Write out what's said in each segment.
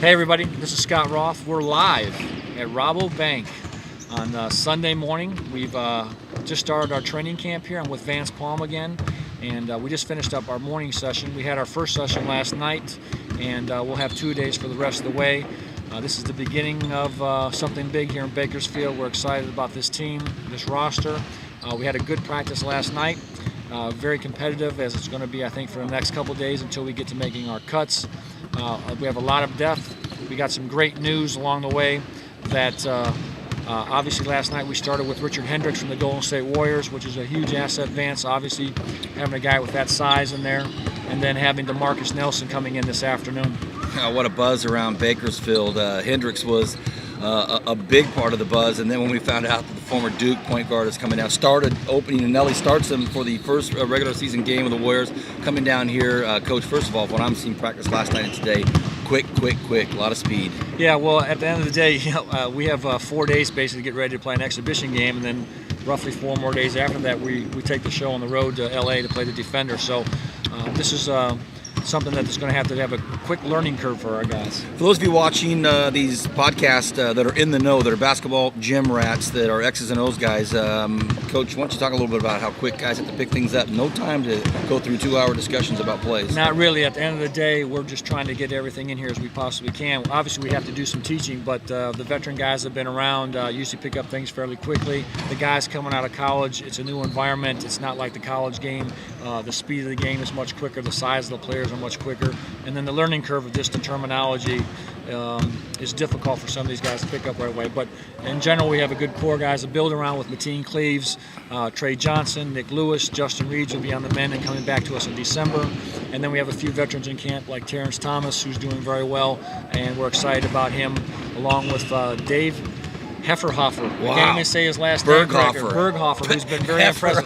Hey everybody, this is Scott Roth. We're live at Rabobank on Sunday morning. We've just started our training camp here. I'm with Vance Palm again, and we just finished up our morning session. We had our first session last night, and we'll have 2 days for the rest of the way. This is the beginning of something big here in Bakersfield. We're excited about this team, this roster. We had a good practice last night. Very competitive, as it's going to be, I think, for the next couple days until we get to making our cuts. We have a lot of depth. We got some great news along the way that obviously last night we started with Richard Hendricks from the Golden State Warriors, which is a huge asset, Vance, obviously having a guy with that size in there, and then having DeMarcus Nelson coming in this afternoon. What a buzz around Bakersfield. Hendricks was a big part of the buzz, and then when we found out that the former Duke point guard is coming down, started opening, and Nelly starts him for the first regular season game of the Warriors, coming down here. Coach, first of all, what I'm seeing practice last night and today, quick, a lot of speed. Yeah, well, at the end of the day, we have 4 days basically to get ready to play an exhibition game, and then roughly 4 more days after that we take the show on the road to LA to play the Defender. So this is something that's going to have a quick learning curve for our guys. For those of you watching these podcasts that are in the know, that are basketball gym rats, that are X's and O's guys, Coach, why don't you talk a little bit about how quick guys have to pick things up? No time to go through 2-hour discussions about plays. Not really. At the end of the day, we're just trying to get everything in here as we possibly can. Obviously, we have to do some teaching, but the veteran guys that have been around usually pick up things fairly quickly. The guys coming out of college, it's a new environment. It's not like the college game. The speed of the game is much quicker. The size of the players are much quicker, and then the learning curve of just the terminology is difficult for some of these guys to pick up right away. But in general, we have a good core guys to build around with Mateen Cleaves, Trey Johnson, Nick Lewis, Justin Reeds will be on the men and coming back to us in December. And then we have a few veterans in camp like Terrence Thomas, who's doing very well, and we're excited about him, along with Dave Hefferhofer. Wow. I can't even say his last name. Berghofer, who's been very impressive.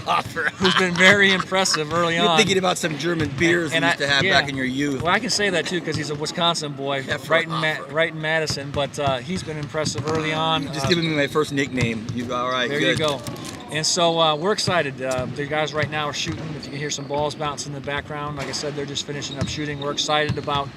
Who's been very impressive early on. You're thinking about some German beers you used to have back in your youth. Well, I can say that too because he's a Wisconsin boy, right in Madison. But he's been impressive early on. You're just giving me my first nickname. All right, there good. You go. And so we're excited. The guys right now are shooting. If you can hear some balls bouncing in the background, like I said, they're just finishing up shooting. We're excited about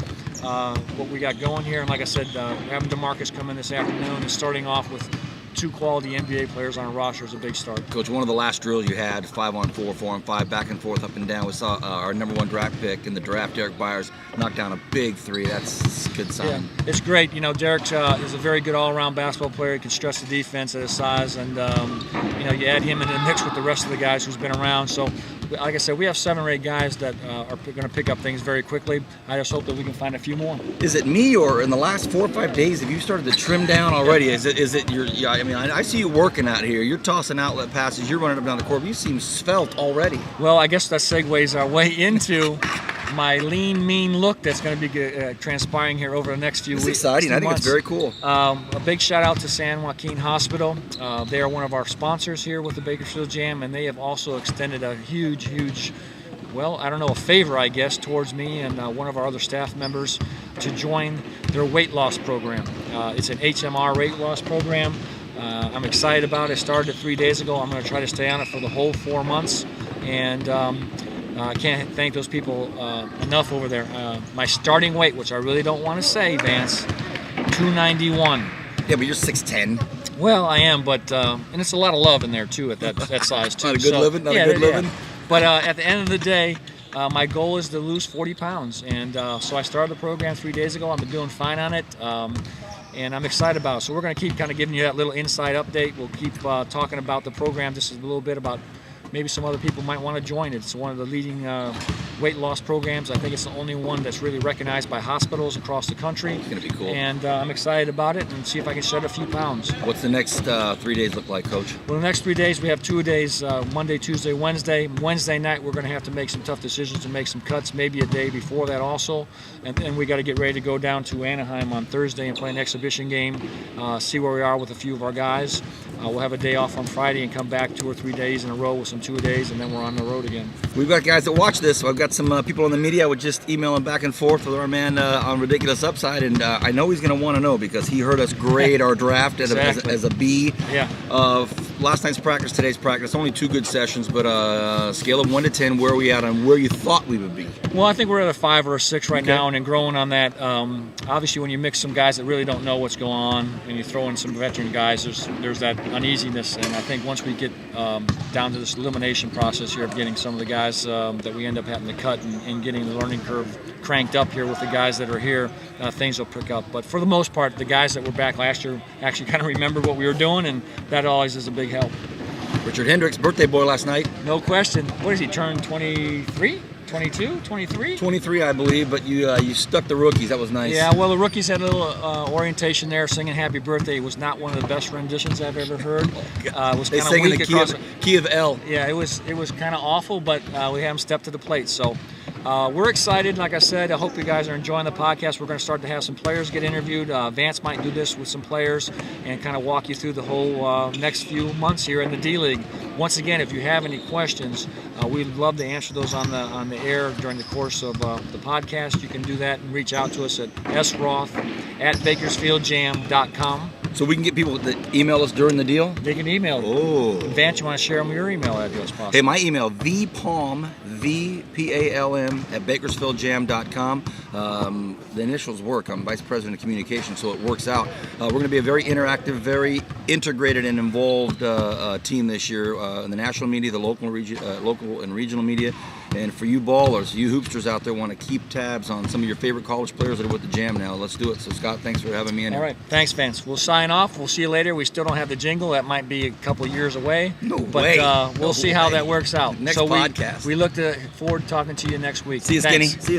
what we got going here. And like I said, having DeMarcus come in this afternoon and starting off with 2 quality NBA players on a roster is a big start. Coach, one of the last drills you had, 5-on-4, 4-on-5, back and forth, up and down. We saw our #1 draft pick in the draft, Derek Byers, knock down a big 3. That's a good sign. Yeah, it's great. You know, Derek is a very good all-around basketball player. He can stretch the defense at his size, and you add him in the mix with the rest of the guys who's been around. So, like I said, we have 7 or 8 guys that are going to pick up things very quickly. I just hope that we can find a few more. Is it me, or in the last 4 or 5 days have you started to trim down already? Is it your? Yeah, I mean, I see you working out here. You're tossing outlet passes. You're running up and down the court. You seem svelte already. Well, I guess that segues our way into my lean, mean look that's going to be transpiring here over the next few weeks. It's exciting. I think it's very cool. A big shout out to San Joaquin Hospital. They are one of our sponsors here with the Bakersfield Jam, and they have also extended a huge, well, I don't know, a favor, I guess, towards me and one of our other staff members to join their weight loss program. It's an HMR weight loss program. I'm excited about it. I started it 3 days ago. I'm going to try to stay on it for the whole 4 months, and I can't thank those people enough over there. My starting weight, which I really don't want to say, Vance, 291. Yeah, but you're 6'10". Well, I am, but and it's a lot of love in there too at that size too. Not a good living. Not a good living. Yeah. But at the end of the day, my goal is to lose 40 pounds, and so I started the program 3 days ago. I've been doing fine on it. And I'm excited about it. So we're going to keep kind of giving you that little inside update. We'll keep talking about the program. This is a little bit about maybe some other people might want to join it. It's one of the leading weight loss programs. I think it's the only one that's really recognized by hospitals across the country. It's going to be cool. And I'm excited about it and see if I can shed a few pounds. What's the next 3 days look like, Coach? Well, the next 3 days, we have 2 days, Monday, Tuesday, Wednesday. Wednesday night, we're going to have to make some tough decisions and make some cuts, maybe a day before that also. And then we got to get ready to go down to Anaheim on Thursday and play an exhibition game, see where we are with a few of our guys. We'll have a day off on Friday and come back 2 or 3 days in a row with some 2 days, and then we're on the road again. We've got guys that watch this. So I've got some people in the media. I would just email him back and forth with our man on Ridiculous Upside, and I know he's going to want to know because he heard us grade our draft as a B. Yeah. last night's practice, today's practice, only 2 good sessions, but scale of 1 to 10, where are we at on where you thought we would be? Well, I think we're at a 5 or a 6 right now, and growing on that. Obviously, when you mix some guys that really don't know what's going on, and you throw in some veteran guys, there's that uneasiness. And I think once we get down to this elimination process here of getting some of the guys that we end up having to cut and getting the learning curve cranked up here with the guys that are here, things will pick up. But for the most part, the guys that were back last year actually kind of remember what we were doing, and that always is a big help. Richard Hendricks, birthday boy last night. No question. What is he, turned 23? 22? 23? 23, I believe, but you stuck the rookies. That was nice. Yeah, well, the rookies had a little orientation there, singing Happy Birthday. It was not one of the best renditions I've ever heard. It was kind of weak across. Key of L. Yeah, it was kind of awful, but we had them step to the plate. So we're excited. Like I said, I hope you guys are enjoying the podcast. We're going to start to have some players get interviewed. Vance might do this with some players and kind of walk you through the whole next few months here in the D-League. Once again, if you have any questions, we'd love to answer those on the air during the course of the podcast. You can do that and reach out to us at sroth@bakersfieldjam.com. So we can get people that email us during the deal? They can email. Oh. Vance, you want to share them your email address, possibly? Hey, my email, vpalm, V-P-A-L-M, at bakersfieldjam.com. The initials work. I'm Vice President of Communications, so it works out. We're going to be a very interactive, very integrated and involved team this year in the national media, the local and regional media. And for you ballers, you hoopsters out there want to keep tabs on some of your favorite college players that are with the Jam now. Let's do it. So, Scott, thanks for having me in here. All right. Thanks, Vance. We'll sign off. We'll see you later. We still don't have the jingle. That might be a couple years away. No but, way. We'll see how that works out. Next so podcast. We look forward to talking to you next week. See you, Thanks. Skinny. See you.